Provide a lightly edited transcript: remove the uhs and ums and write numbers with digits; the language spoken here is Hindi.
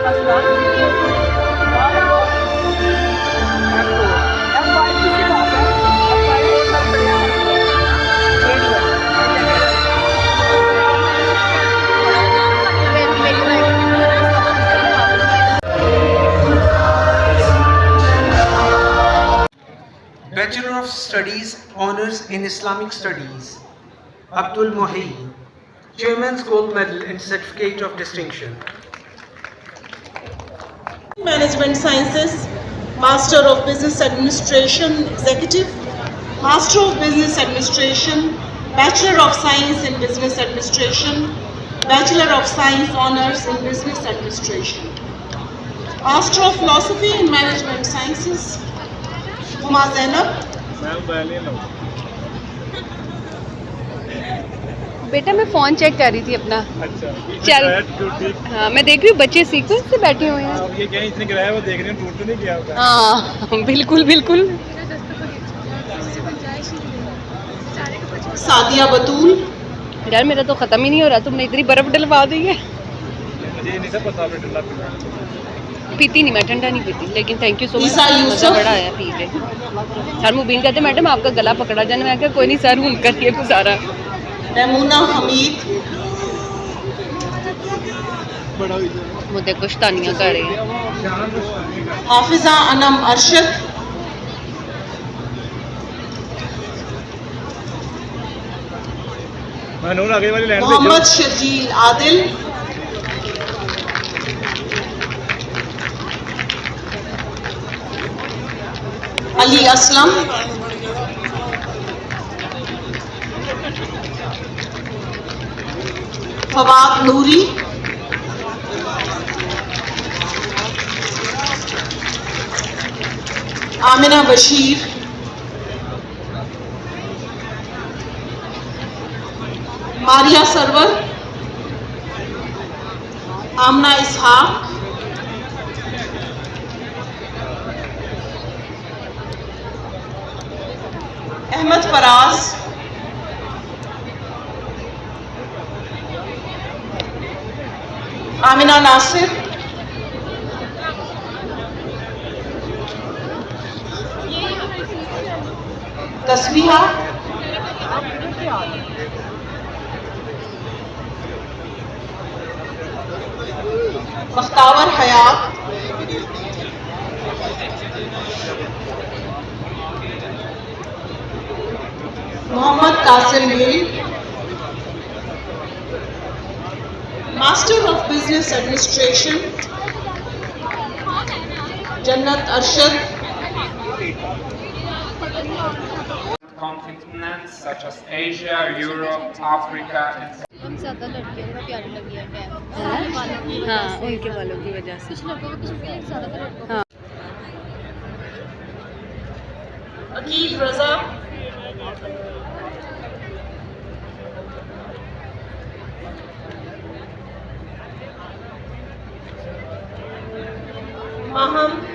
Bachelor of Studies, Honours in Islamic Studies, Abdul Mohi, Chairman's Gold Medal and Certificate of Distinction. Management Sciences, Master of Business Administration, Executive, Master of Business Administration, Bachelor of Science in Business Administration, Bachelor of Science Honours in Business Administration, Master of Philosophy in Management Sciences, Huma Zainab. बेटा मैं फ़ोन चेक कर रही थी अपना। अच्छा चल हाँ मैं देख रही हूँ बच्चे सीक्वेंस से बैठे हुए हैं। अब ये क्या इतने गिराया वो देख रहे हैं, टूट तो नहीं गया होगा। हाँ बिल्कुल बिल्कुल। सादिया बतूल। यार मेरा तो ख़त्म ही नहीं हो रहा, तुमने इतनी बर्फ़ डलवा दी है। मुझे नहीं सब पता आपने ठंडा पीती नहीं, मैं ठंडा नहीं पीती, लेकिन थैंक यू सो मच, ईसा यूसुफ। मज़ा बड़ा आया पी के। सर मुबीन कहते मैडम आपका गला पकड़ा जाने, मैं क्या कोई नहीं सर हूँ करिए गुजारा। मैमूना हमीद। मुझे कुछ तानियाँ कर रही हैं। हाफिजा अनम अरशद। मनूर आगे वाली line Mohammad Shajil Adil. Ali Aslam. Fawad Noori. Amina Bashir. Maria Sarwar. Amna Ishaq. Ahmed Faraz. Amina Nasir. Tasbiha. Makhtawar Hayat. Mohammad Qasim Mir. Master of business administration Jannat Arshad. Continents such as Asia, Europe, Africa, and हम ज़्यादा लड़कियों को प्यारी लगी है हाँ उनके बालों की वजह से। कुछ लड़कों को कुछ फीलिंग ज़्यादा लड़कों हाँ अकील रजा। माहम।